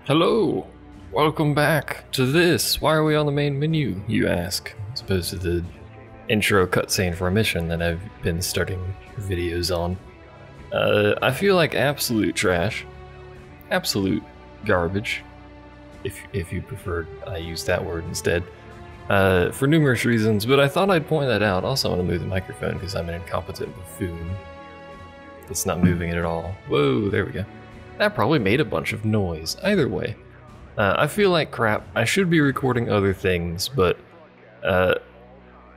Hello! Welcome back to this. Why are we on the main menu, you ask? As opposed to the intro cutscene for a mission that I've been starting videos on. I feel like absolute trash. Absolute garbage. If you prefer I use that word instead. For numerous reasons, but I thought I'd point that out. Also, I want to move the microphone because I'm an incompetent buffoon. It's not moving it at all. Whoa, there we go. That probably made a bunch of noise. Either way, I feel like crap. I should be recording other things, but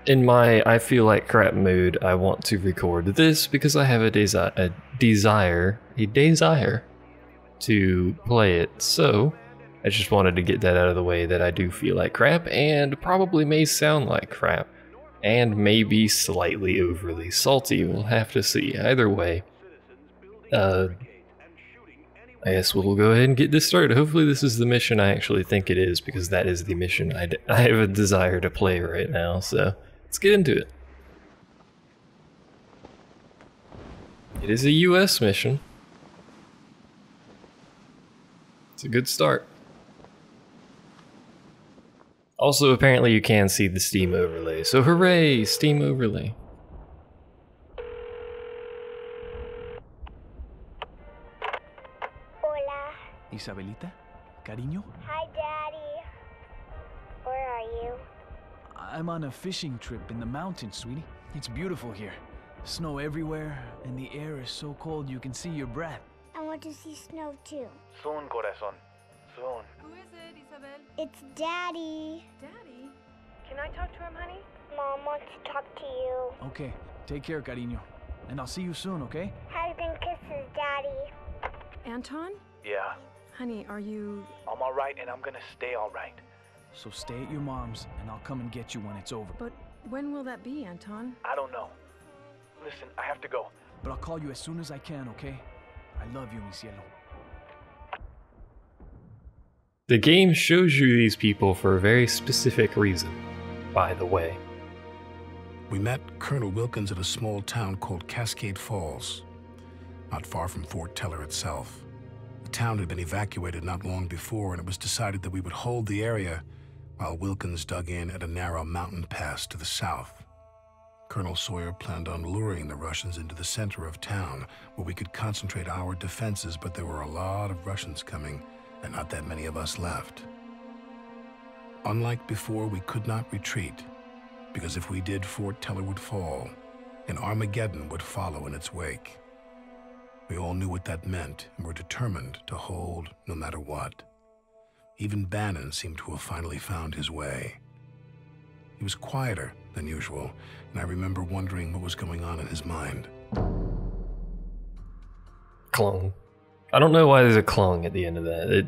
in my I feel like crap mood, I want to record this because I have a desire to play it. So I just wanted to get that out of the way, that I do feel like crap and probably may sound like crap and maybe slightly overly salty. We'll have to see. Either way, I guess we'll go ahead and get this started. Hopefully this is the mission I actually think it is, because that is the mission I have a desire to play right now, so let's get into it. It is a US mission. It's a good start. Also, apparently you can see the Steam overlay, so hooray, Steam overlay. Isabelita? Cariño? Hi, Daddy. Where are you? I'm on a fishing trip in the mountains, sweetie. It's beautiful here. Snow everywhere, and the air is so cold you can see your breath. I want to see snow too. Soon, corazón. Soon. Who is it, Isabel? It's Daddy. Daddy? Can I talk to him, honey? Mom wants to talk to you. Okay, take care, cariño. And I'll see you soon, okay? Hugs and kisses, Daddy. Anton? Yeah, Honey, are you... I'm alright and I'm gonna stay alright. So stay at your mom's, and I'll come and get you when it's over. But when will that be, Anton? I don't know. Listen, I have to go. But I'll call you as soon as I can, okay? I love you, mi cielo. The game shows you these people for a very specific reason, by the way. We met Colonel Wilkins at a small town called Cascade Falls, not far from Fort Teller itself. The town had been evacuated not long before, and it was decided that we would hold the area while Wilkins dug in at a narrow mountain pass to the south. Colonel Sawyer planned on luring the Russians into the center of town, where we could concentrate our defenses, but there were a lot of Russians coming, and not that many of us left. Unlike before, we could not retreat, because if we did, Fort Teller would fall, and Armageddon would follow in its wake. We all knew what that meant, and were determined to hold no matter what. Even Bannon seemed to have finally found his way. He was quieter than usual, and I remember wondering what was going on in his mind. Clone. I don't know why there's a clone at the end of that. It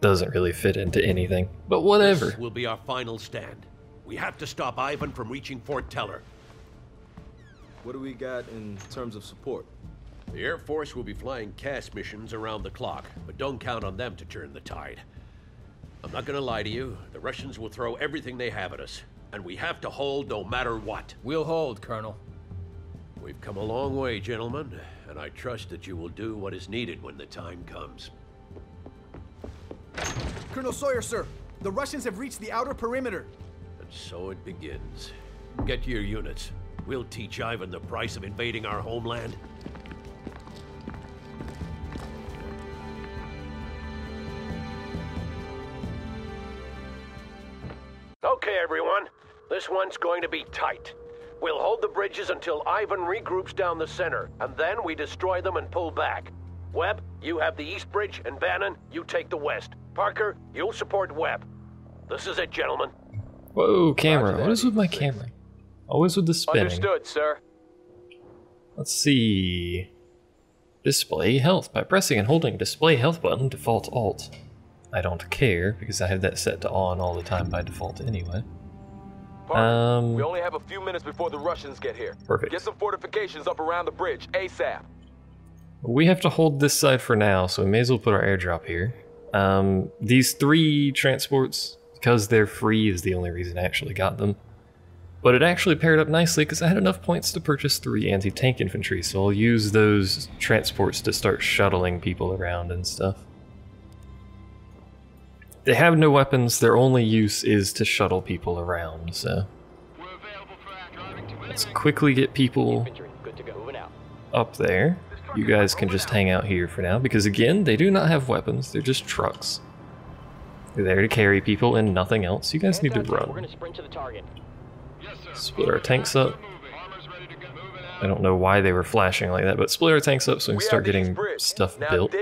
doesn't really fit into anything, but whatever. This will be our final stand. We have to stop Ivan from reaching Fort Teller. What do we got in terms of support? The Air Force will be flying CAS missions around the clock, but don't count on them to turn the tide. I'm not gonna lie to you, the Russians will throw everything they have at us, and we have to hold no matter what. We'll hold, Colonel. We've come a long way, gentlemen, and I trust that you will do what is needed when the time comes. Colonel Sawyer, sir, the Russians have reached the outer perimeter. And so it begins. Get to your units. We'll teach Ivan the price of invading our homeland. Okay, everyone. This one's going to be tight. We'll hold the bridges until Ivan regroups down the center, and then we destroy them and pull back. Webb, you have the east bridge, and Bannon, you take the west. Parker, you'll support Webb. This is it, gentlemen. Whoa, camera. What is with my camera? Always with the spinning. Understood, sir. Let's see. Display health. By pressing and holding display health button, default alt. I don't care, because I have that set to on all the time by default anyway. Parker, we only have a few minutes before the Russians get here. Perfect. Get some fortifications up around the bridge, ASAP. We have to hold this side for now, so we may as well put our airdrop here. These 3 transports, because they're free, is the only reason I actually got them. But it actually paired up nicely because I had enough points to purchase 3 anti-tank infantry, so I'll use those transports to start shuttling people around and stuff. They have no weapons, their only use is to shuttle people around, so... Let's quickly get people up there. You guys can just hang out here for now, because again, they do not have weapons, they're just trucks. They're there to carry people and nothing else. You guys need to run. Split our tanks up. I don't know why they were flashing like that, but split our tanks up so we can start getting stuff built.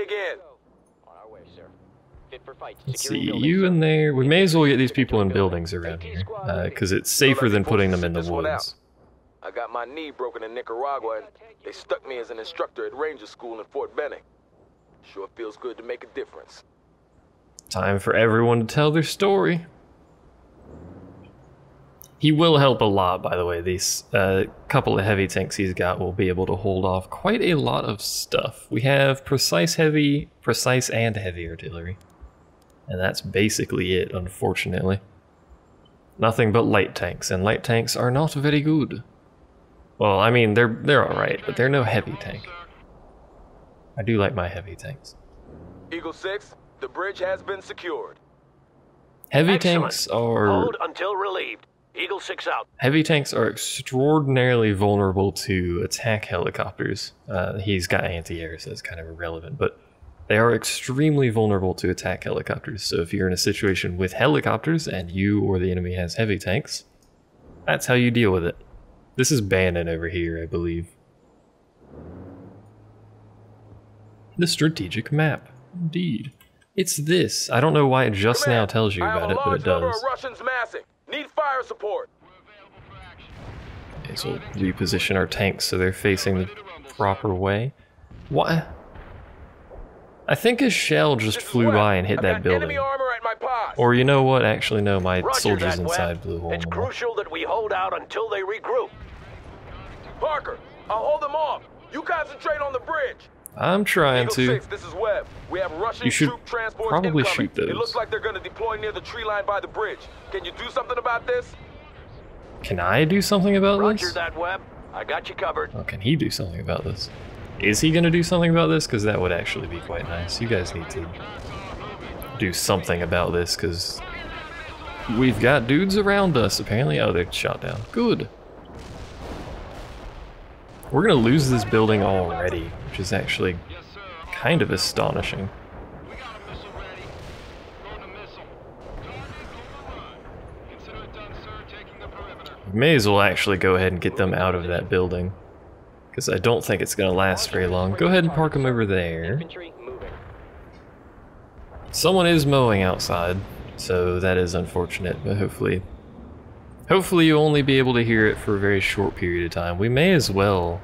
Let's see, you in there. We may as well get these people in buildings around here, because it's safer than putting them in the woods. I got my knee broken in Nicaragua, and they stuck me as an instructor at Ranger School in Fort Benning. Sure feels good to make a difference. Time for everyone to tell their story. He will help a lot, by the way. These couple of heavy tanks he's got will be able to hold off quite a lot of stuff. We have precise and heavy artillery. And that's basically it, unfortunately. Nothing but light tanks, and light tanks are not very good. Well, I mean, they're alright, but they're no heavy tank. I do like my heavy tanks. Eagle 6, the bridge has been secured. Heavy tanks are... Hold until relieved. Eagle 6 out. Heavy tanks are extraordinarily vulnerable to attack helicopters. He's got anti-air, so it's kind of irrelevant, but they are extremely vulnerable to attack helicopters. So if you're in a situation with helicopters and you or the enemy has heavy tanks, that's how you deal with it. This is Bannon over here, I believe. The strategic map. Indeed. It's this. I don't know why it just now tells you about it, but it does. Russians massing. Need fire support. Okay, so we'll reposition our tanks so they're facing the proper way. What? I think a shell just flew by and hit that building. Or you know what? Actually, no, my soldiers inside blew a hole in the wall. It's crucial that we hold out until they regroup. Parker, I'll hold them off. You concentrate on the bridge. I'm trying to. 6, this is Webb. We have Russian You should troop transports probably incoming. shoot those. It looks like they're going to deploy near the tree line by the bridge. Can you do something about this? Can I do something about Roger this? that, Webb. I got you covered. Oh, can he do something about this? Is he gonna do something about this? Because that would actually be quite nice. You guys need to do something about this, because we've got dudes around us, apparently. Oh, they're shot down. Good. We're gonna lose this building already, which is actually kind of astonishing. We may as well actually go ahead and get them out of that building, because I don't think it's going to last very long. Go ahead and park them over there. Someone is mowing outside, so that is unfortunate, but hopefully you'll only be able to hear it for a very short period of time. We may as well...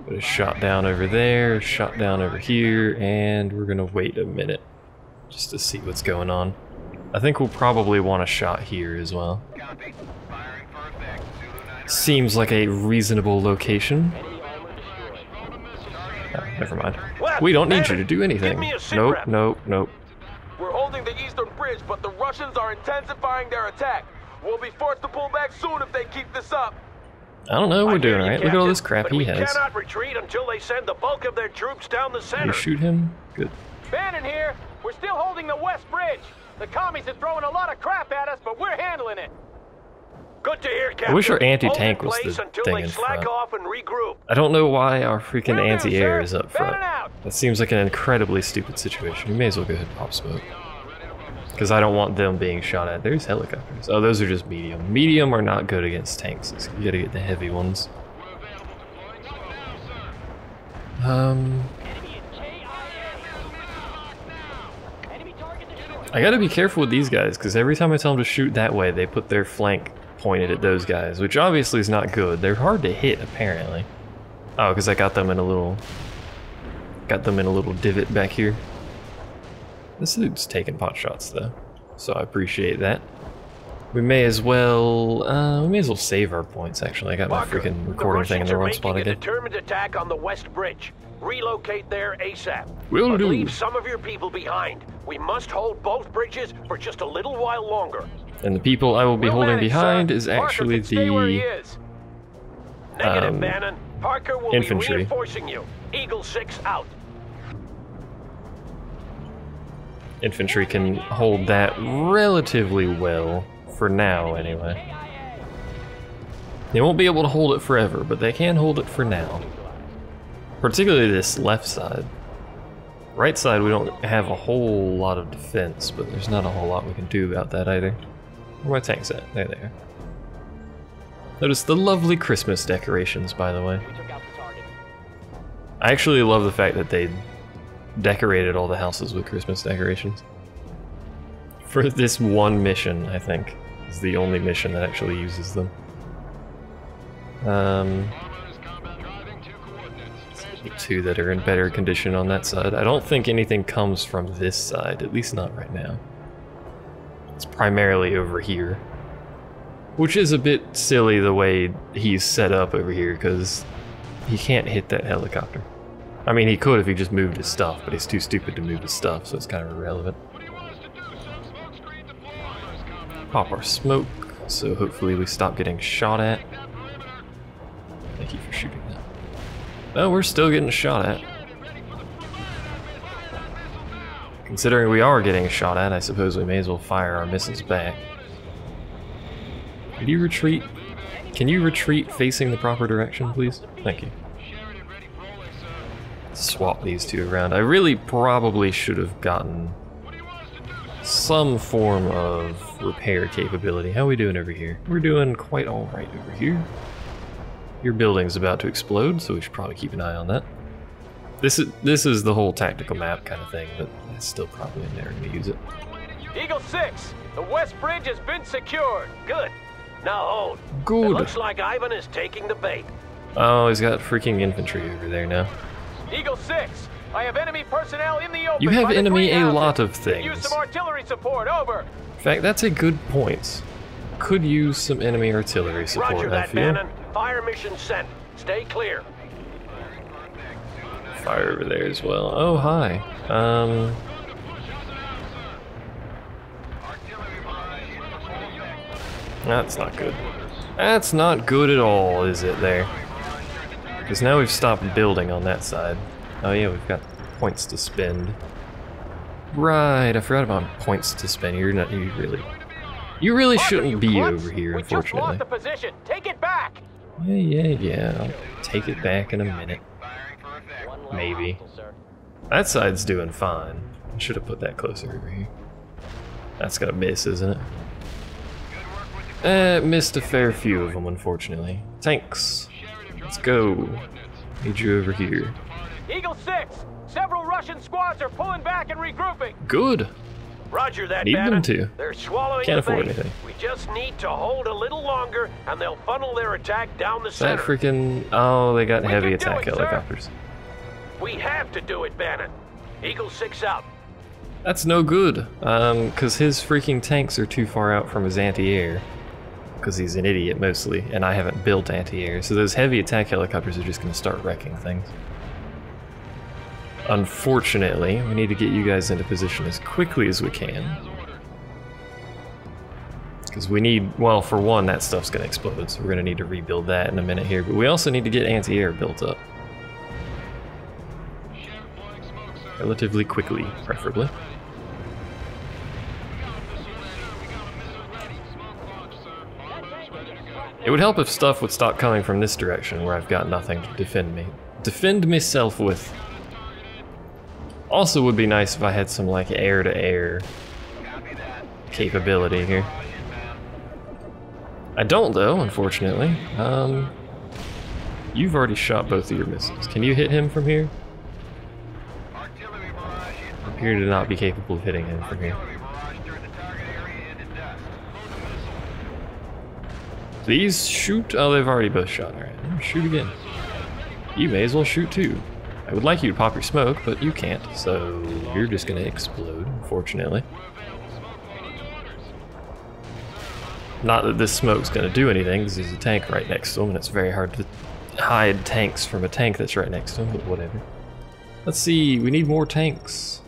Put a shot down over there, shot down over here, and we're gonna wait a minute just to see what's going on. I think we'll probably want a shot here as well. Seems like a reasonable location. Oh, never mind. We don't need you to do anything. Nope, nope, nope. We're holding the eastern bridge, but the Russians are intensifying their attack. We'll be forced to pull back soon if they keep this up. I don't know, we're doing alright. Look at all this crap he has. We cannot retreat until they send the bulk of their troops down the center. You shoot him? Good. Bannon here. We're still holding the west bridge. The commies are throwing a lot of crap at us, but we're handling it. Good to hear, Captain. I wish our anti-tank was the thing in front. I don't know why our freaking anti-air is up front. That seems like an incredibly stupid situation. We may as well go ahead and pop smoke, because I don't want them being shot at. There's helicopters. Oh, those are just medium. Medium are not good against tanks. So you gotta get the heavy ones. I gotta be careful with these guys, because every time I tell them to shoot that way, they put their flank pointed at those guys, which obviously is not good. They're hard to hit, apparently. Oh, because I got them in a little divot back here. This dude's taking pot shots though, so I appreciate that. We may as well save our points. Actually, I got my freaking recording thing in the wrong spot again. A determined attack on the west bridge. Relocate there ASAP. Will do. Leave some of your people behind. We must hold both bridges for just a little while longer. And the people I will be holding behind is actually Negative, Bannon. Parker will infantry. be reinforcing you. Eagle 6 out. Infantry can hold that relatively well, for now anyway. They won't be able to hold it forever, but they can hold it for now. Particularly this left side. Right side we don't have a whole lot of defense, but there's not a whole lot we can do about that either. Where are my tanks at? There they are. Notice the lovely Christmas decorations, by the way. I actually love the fact that they decorated all the houses with Christmas decorations. For this one mission, I think, is the only mission that actually uses them. The two that are in better condition on that side. I don't think anything comes from this side, at least not right now. It's primarily over here. Which is a bit silly the way he's set up over here, because he can't hit that helicopter. I mean, he could if he just moved his stuff, but he's too stupid to move his stuff, so it's kind of irrelevant. Pop our smoke, so hopefully we stop getting shot at. Thank you for shooting that. Oh, we're still getting shot at. Considering we are getting shot at, I suppose we may as well fire our missiles back. Can you retreat? Can you retreat facing the proper direction, please? Thank you. Swap these two around. I really probably should have gotten some form of repair capability. How are we doing over here? We're doing quite alright over here. Your building's about to explode, so we should probably keep an eye on that. This is the whole tactical map kind of thing, but it's still probably never going to use it. Eagle 6, the west bridge has been secured. Good. Now hold. Good. It looks like Ivan is taking the bait. Oh, he's got freaking infantry over there now. Eagle 6, I have enemy personnel in the open. You have by the enemy green a houses. lot of Could things. use some artillery support, over. In fact, that's a good point. Could use some enemy artillery support, Roger I that, feel. Bannon. Fire mission sent. Stay clear. Fire over there as well. Oh, hi. That's not good. That's not good at all, is it, there? Because now we've stopped building on that side. Oh yeah, we've got points to spend. Right, I forgot about points to spend. You really shouldn't be over here, unfortunately. We just lost the position. Take it back. Yeah. I'll take it back in a minute. Maybe. That side's doing fine. I should have put that closer over here. That's gonna miss, isn't it? It missed a fair few of them, unfortunately. Tanks. Let's go. Need you over here. Eagle 6, several Russian squads are pulling back and regrouping. Good. Roger that, Need them Bannon. to. They're swallowing Can't the afford bait. anything. We just need to hold a little longer, and they'll funnel their attack down the That center. freaking... Oh, they got We heavy can do attack it, sir. helicopters. We have to do it, Bannon. Eagle 6 out. That's no good, because his freaking tanks are too far out from his anti-air. Because he's an idiot, mostly, and I haven't built anti-air, so those heavy attack helicopters are just going to start wrecking things. Unfortunately, we need to get you guys into position as quickly as we can. Because we need, well, for one, that stuff's going to explode, so we're going to need to rebuild that in a minute here, but we also need to get anti-air built up. Relatively quickly, preferably. It would help if stuff would stop coming from this direction where I've got nothing to defend myself with. Also would be nice if I had some like air-to-air capability here. I don't though, unfortunately. You've already shot both of your missiles. Can you hit him from here? I appear to not be capable of hitting him from here. Please shoot. Oh, they've already both shot. Alright, shoot again. You may as well shoot too. I would like you to pop your smoke, but you can't, so you're just gonna explode, unfortunately. Not that this smoke's gonna do anything, because there's a tank right next to him, and it's very hard to hide tanks from a tank that's right next to him, but whatever. Let's see, we need more tanks.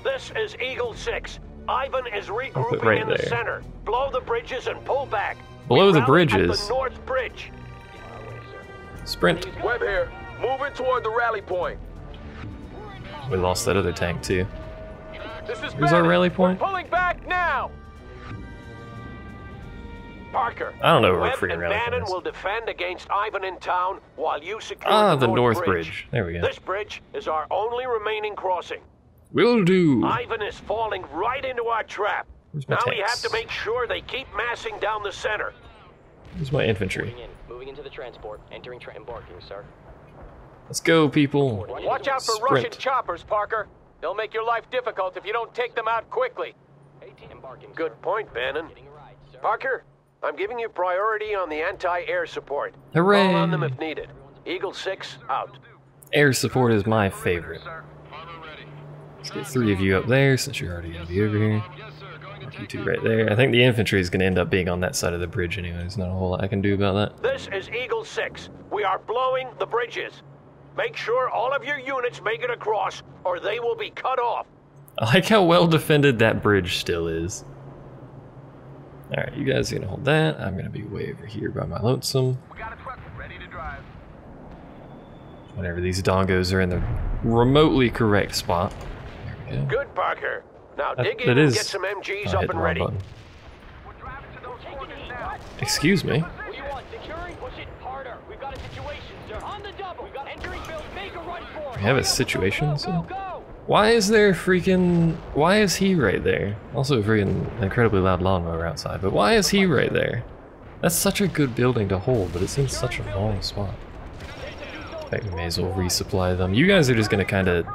This is Eagle 6. Ivan is regrouping right in the there. center. Blow the bridges and pull back. Blow We the rally at bridges? the north bridge. Sprint. Webb here. Moving toward the rally point. We lost that other tank too. This is Here's our Bannon. rally point. We're pulling back now. Parker. I don't know where Webb freaking and rally point Bannon is. will defend against Ivan in town while you secure Ah, the the North Bridge. Bridge. There we go. This bridge is our only remaining crossing. Will do. Ivan is falling right into our trap. Where's my Now we tanks? have to make sure they keep massing down the center. Where's my infantry? Moving into the transport, entering embarking, sir. Let's go, people. Watch out for Sprint. Russian choppers, Parker. They'll make your life difficult if you don't take them out quickly. Embarking, Good point, Bannon. Parker, I'm giving you priority on the anti-air support. Hooray. Call on them if needed. Eagle 6, out. Air support is my favorite. Let's get 3 of you up there since you're already going to be over here. You 2 right there. I think the infantry is going to end up being on that side of the bridge anyway. There's not a whole lot I can do about that. This is Eagle 6. We are blowing the bridges. Make sure all of your units make it across, or they will be cut off. I like how well defended that bridge still is. Alright, you guys are going to hold that. I'm going to be way over here by my lonesome. We got a truck ready to drive. Whenever these dongos are in the remotely correct spot. There we go. Good, Parker. Now dig That in and is- get some MGs I up hit the and wrong ready. button. Excuse me. What do you want? Securing? Push it harder. We've got a situation, sir. On the double. We've got entering build. Make a run for it. We have a situation, Go, so- go, go. Why is there freaking... Why is he right there? Also a freaking incredibly loud lawnmower outside, but why is he right there? That's such a good building to hold, but it seems such a long spot. I think we may as well resupply them. You guys are just gonna kind of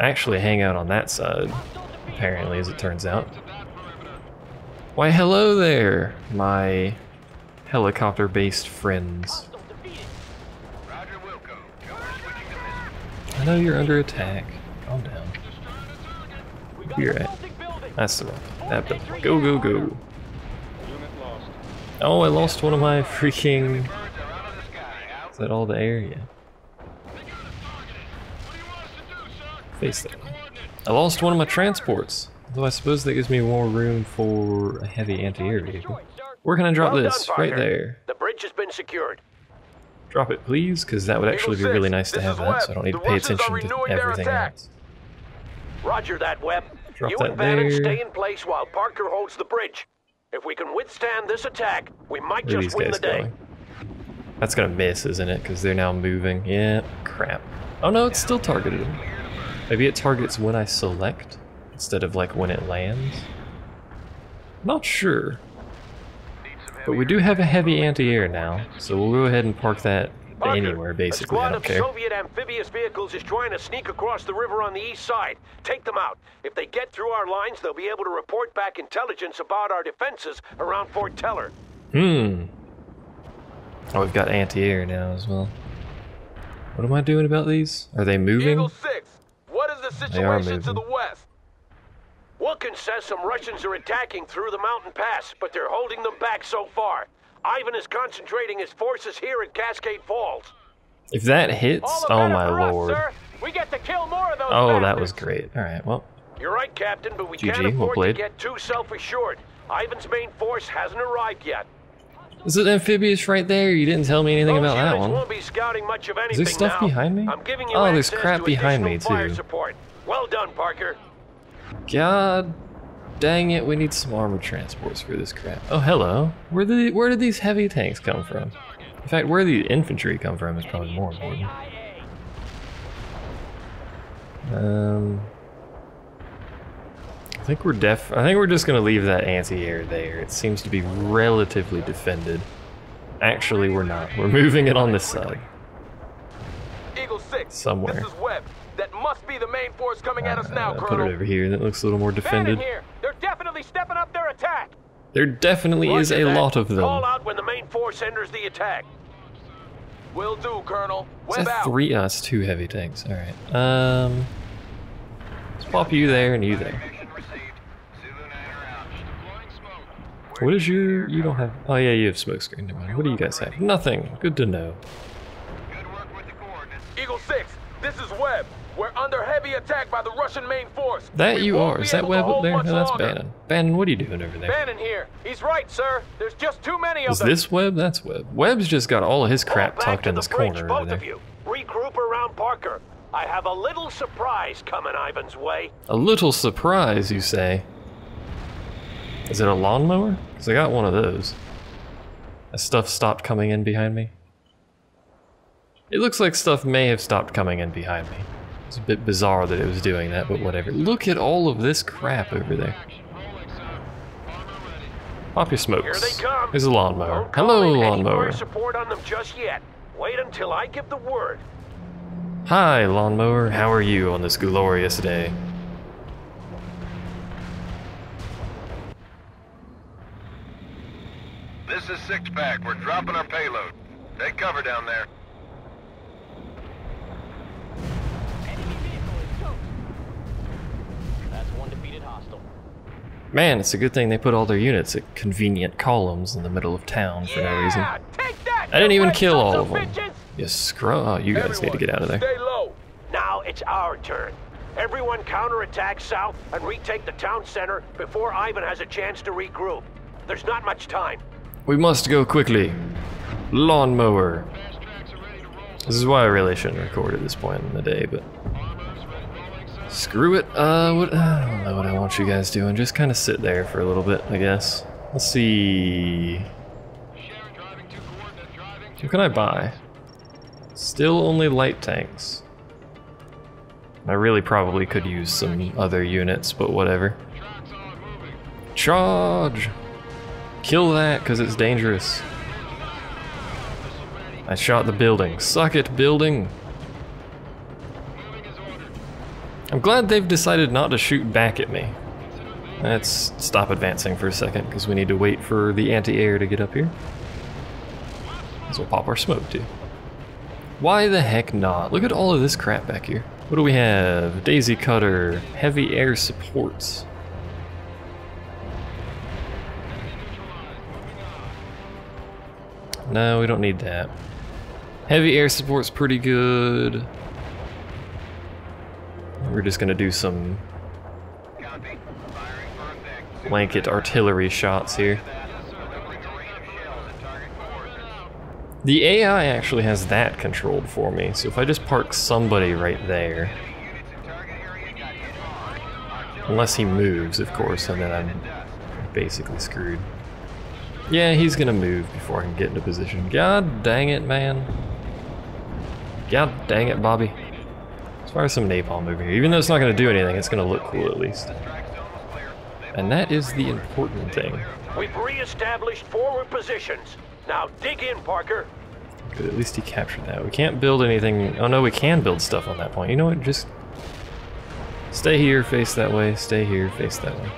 actually hang out on that side, apparently, as it turns out. Why, hello there, my helicopter-based friends. I know you're under attack. Calm down. You're at. That's the one. That building. Go, go, go. Oh, I lost one of my freaking... Is that all the air? Yeah. Face that one. I lost one of my transports. Though I suppose that gives me more room for a heavy anti-air vehicle. Where can I drop Well this? done, Right Parker. there. The bridge has been secured. Drop it, please, because that would actually be really nice to have that, so I don't need to pay attention to everything else. Roger that, Webb. Drop You that and Bannon there. stay in place while Parker holds the bridge. If we can withstand this attack, we might Where are just these win guys the day. going? That's gonna miss, isn't it? Because they're now moving. Yeah, crap. Oh no, it's still targeted. Maybe it targets when I select instead of like when it lands. Not sure. But we do have a heavy anti-air now, so we'll go ahead and park that Parker, anywhere basically. A I squad don't of care. Soviet amphibious vehicles is trying to sneak across the river on the east side. Take them out. If they get through our lines, they'll be able to report back intelligence about our defenses around Fort Teller. Oh, we've got anti-air now as well. What am I doing about these? Are they moving? Eagle 6, what is the They are situation to the moving. west? Wilkins says some Russians are attacking through the mountain pass, but they're holding them back so far. Ivan is concentrating his forces here at Cascade Falls. If that hits, All the oh better my for us, lord. sir. We get to kill more of those Oh, that bastards. was great. Alright, well, You're right, Captain, but we GG, can't well afford to played. get too self-assured. Ivan's main force hasn't arrived yet. is it amphibious right there? You didn't tell me anything Those about that units one. won't be scouting much of Is anything there stuff now. behind me? I'm giving you Oh, there's access crap to behind me, additional fire too. support. Well done, Parker. God dang it, we need some armored transports for this crap. Oh, hello. Where did these heavy tanks come from? In fact, where the infantry come from is probably more important. I think we're just gonna leave that anti-air there. It seems to be relatively defended. Actually, we're not. We're moving it on this side. Eagle 6, Somewhere. this is Webb. That must be the main force coming at us now, Put Colonel. it over here. That looks a little more Bannon defended. here. They're definitely stepping up their attack. There definitely is Roger a that. lot of them. Call out when the main force enters the attack. Will do, Colonel. Is Webb that out. 3? That's 2 heavy tanks. Alright. Let's pop you there and you there. What is your... You don't have... Oh yeah, you have smoke screen. Never mind. What do you guys have? Nothing. Good to know. Eagle 6, This is Webb. We're under heavy attack by the Russian main force. That We you won't are. be Is that able to Webb up hold there? much No, that's longer. Bannon. Bannon, what are you doing over there? Bannon here. He's right, sir. There's just too many of Is them. this Webb? That's Webb. Webb's just got all of his crap Back tucked to in the this bridge, corner both over there. of you. Regroup around Parker. I have a little surprise coming Ivan's way. A little surprise, you say? Is it a lawnmower? Because I got one of those. That stuff stopped coming in behind me. It looks like stuff may have stopped coming in behind me. It's a bit bizarre that it was doing that, but whatever. Look at all of this crap over there. Pop your smokes. Here they come. There's a lawnmower. Don't call Hello, in any lawnmower. more support on them just yet. Wait until I give the word. Hi, lawnmower. How are you on this glorious day? This is Six Pack. We're dropping our payload. Take cover down there. Enemy vehicle is toast. That's one defeated hostile. Man, it's a good thing they put all their units at convenient columns in the middle of town for no reason. Take that, I didn't you even red kill sons all of them. bitches! You oh, you guys need to get out of there. Stay low. Now it's our turn. Everyone counterattack south and retake the town center before Ivan has a chance to regroup. There's not much time. We must go quickly. Lawnmower. This is why I really shouldn't record at this point in the day, but screw it. I don't know what I want you guys doing. Just kind of sit there for a little bit, I guess. Let's see. What can I buy? Still only light tanks. I really probably could use some other units, but whatever. Charge! Kill that, because it's dangerous. I shot the building. Suck it, building! I'm glad they've decided not to shoot back at me. Let's stop advancing for a second, because we need to wait for the anti-air to get up here. So we'll pop our smoke, too. Why the heck not? Look at all of this crap back here. What do we have? Daisy cutter, heavy air supports. No, we don't need that. Heavy air support's pretty good. We're just gonna do some blanket artillery shots here. The AI actually has that controlled for me, so if I just park somebody right there, unless he moves, of course, and then I'm basically screwed. Yeah, he's gonna move before I can get into position. God dang it, man. God dang it, Bobby. Let's fire some napalm over here. Even though it's not gonna do anything, it's gonna look cool at least. And that is the important thing. We've re-established forward positions. Now dig in, Parker. Good, at least he captured that. We can't build anything. Oh no, we can build stuff on that point. You know what? Just stay here, face that way. Stay here, face that way.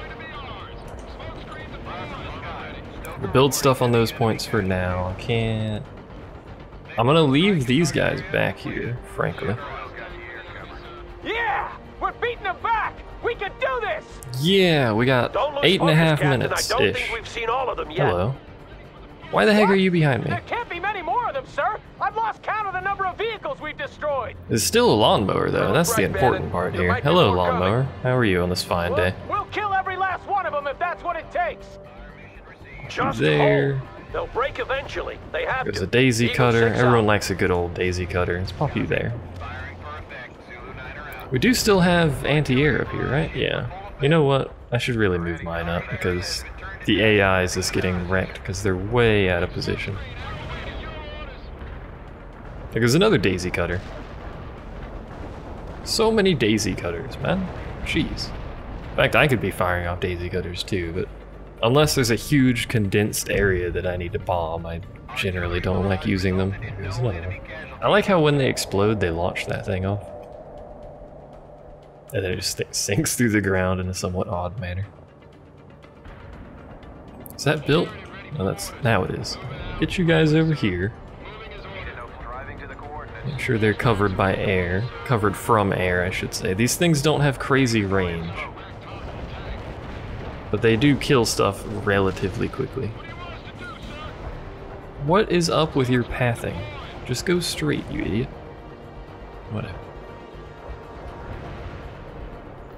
We'll build stuff on those points for now. I can't. I'm gonna leave these guys back here, frankly. Yeah! We're beating them back! We can do this! Yeah, we got Don't lose 8.5 focus, Captain. minutes I don't ish. think we've seen all of them yet. Hello. Why the heck are you behind me? There can't be many more of them, sir! I've lost count of the number of vehicles we've destroyed! There's still a lawnmower though, and that's the Right, important Bannon. part There here. might be Hello, more coming. lawnmower. How are you on this fine day? We'll kill every last one of them if that's what it takes! Just There. hold. They'll break eventually. They have There's to. a daisy Eagle cutter. 6 Everyone out. likes a good old daisy cutter. Let's pop you there. We do still have anti-air up here, right? Yeah. You know what? I should really move mine up because the AI is just getting wrecked because they're way out of position. There's another daisy cutter. So many daisy cutters, man. Jeez. In fact, I could be firing off daisy cutters too, but unless there's a huge condensed area that I need to bomb, I generally don't like using them. There's another one. I like how when they explode, they launch that thing off. And then it just sinks through the ground in a somewhat odd manner. Is that built? No, that's now it is. Get you guys over here. Make sure they're covered by air. Covered from air, I should say. These things don't have crazy range. But they do kill stuff relatively quickly. What is up with your pathing? Just go straight, you idiot. Whatever.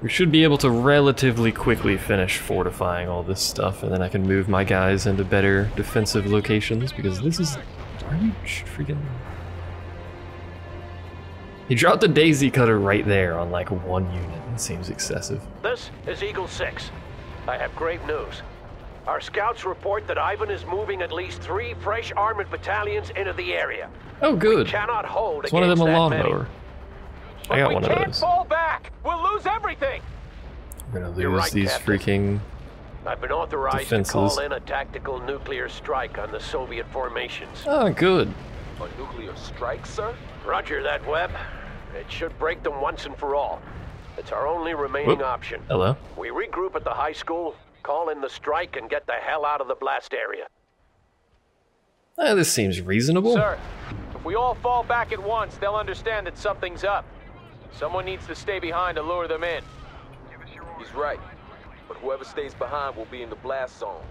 We should be able to relatively quickly finish fortifying all this stuff, and then I can move my guys into better defensive locations, because this is... Are you freaking... He dropped a daisy cutter right there on like one unit. It seems excessive. This is Eagle 6. I have great news. Our scouts report that Ivan is moving at least 3 fresh armored battalions into the area. Oh, good. We cannot hold Is one of them a lawnmower? I got one of We can't those. fall back. We'll lose everything. We're gonna lose these Captain. freaking I've been authorized defenses. to call in a tactical nuclear strike on the Soviet formations. Oh, good. A nuclear strike, sir? Roger that, Webb. It should break them once and for all. It's our only remaining Whoop. option. Hello. We regroup at the high school, call in the strike, and get the hell out of the blast area. This seems reasonable. Sir, if we all fall back at once, they'll understand that something's up. Someone needs to stay behind to lure them in. He's right. But whoever stays behind will be in the blast zone.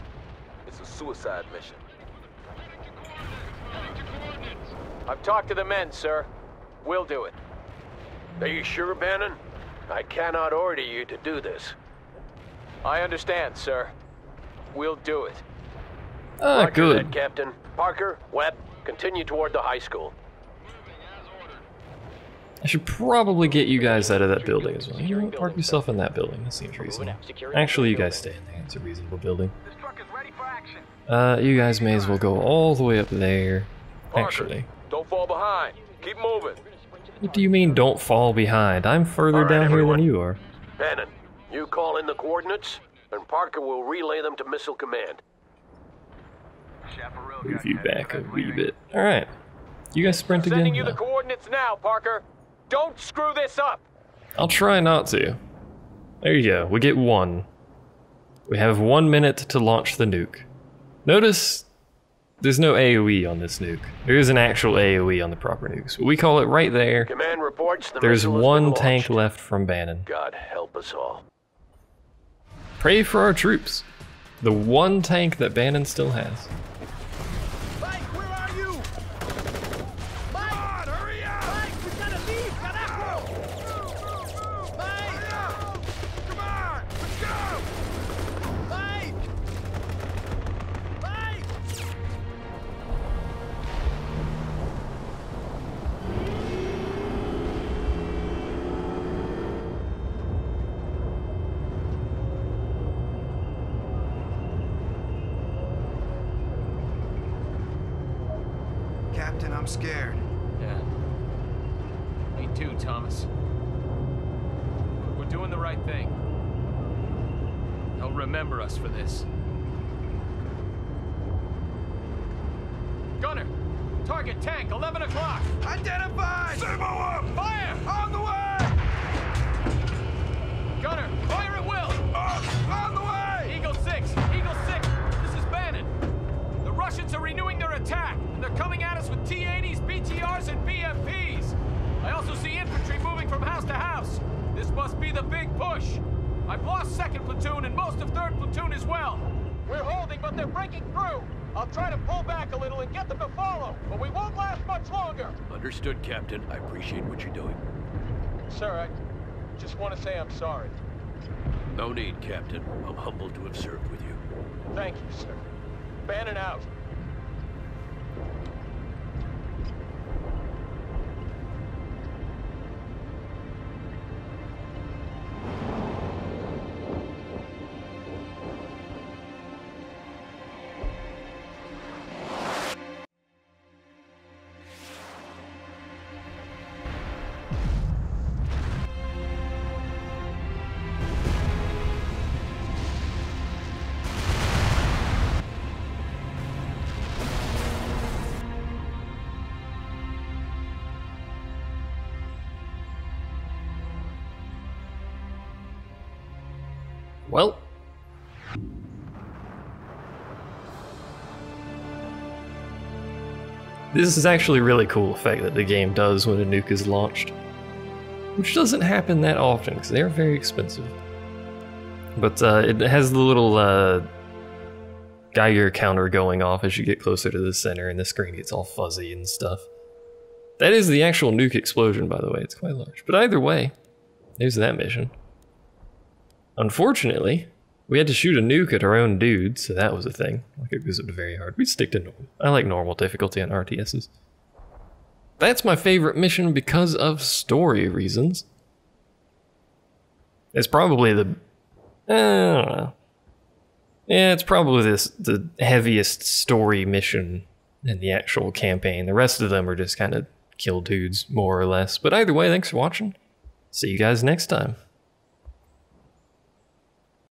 It's a suicide mission. I've talked to the men, sir. We'll do it. Are you sure, Bannon? I cannot order you to do this. I understand, sir. We'll do it. Ah, Roger good. that, Captain. Parker, Webb, continue toward the high school. I should probably get you guys out of that building as well. You know, park yourself in that building. That seems reasonable. Actually, you guys stay in there. It's a reasonable building. You guys may as well go all the way up there. Actually. Don't fall behind. Keep moving. What do you mean, don't fall behind? I'm further down everyone. here than you are. Bannon, you call in the coordinates, and Parker will relay them to Missile Command. Move you back a wee bit. Alright. You guys sprint again? Sending you No. the coordinates now, Parker. Don't screw this up. I'll try not to. There you go. We get 1. We have 1 minute to launch the nuke. Notice there's no AoE on this nuke. There is an actual AoE on the proper nukes. But we call it right there. Command reports the There's missile has been 1 launched. tank left from Bannon. God help us all. Pray for our troops. The 1 tank that Bannon still has. Mike, where are you? Mike! Come on, hurry up! Mike, we gotta leave, carajo! Mike! Come on, let's go! Mike! Mike! Captain, I'm scared. Yeah. Me too, Thomas. We're doing the right thing. They'll remember us for this. Gunner! Target tank, 11 o'clock! Identified! Servo up! Fire! On the way! Gunner, fire at will! On the way! Eagle 6! Eagle 6! This is Bannon. The Russians are renewing their attack, and they're coming at us with T-80s, BTRs, and BMPs. I also see infantry moving from house to house. This must be the big push. I've lost 2nd Platoon and most of 3rd Platoon as well. We're holding, but they're breaking through. I'll try to pull back a little and get them to follow, but we won't last much longer. Understood, Captain. I appreciate what you're doing. Sir, I just want to say I'm sorry. No need, Captain. I'm humbled to have served with you. Thank you, sir. Bannon out. Well. This is actually a really cool effect that the game does when a nuke is launched. Which doesn't happen that often, because they are very expensive. But it has the little Geiger counter going off as you get closer to the center, and the screen gets all fuzzy and stuff. That is the actual nuke explosion, by the way. It's quite large. But either way, there's that mission. Unfortunately, we had to shoot a nuke at our own dude, so that was a thing. Like, it was very hard. We'd stick to normal. I like normal difficulty on RTSs. That's my favorite mission because of story reasons. It's probably the... I don't know. Yeah, it's probably the heaviest story mission in the actual campaign. The rest of them are just kind of kill dudes, more or less. But either way, thanks for watching. See you guys next time.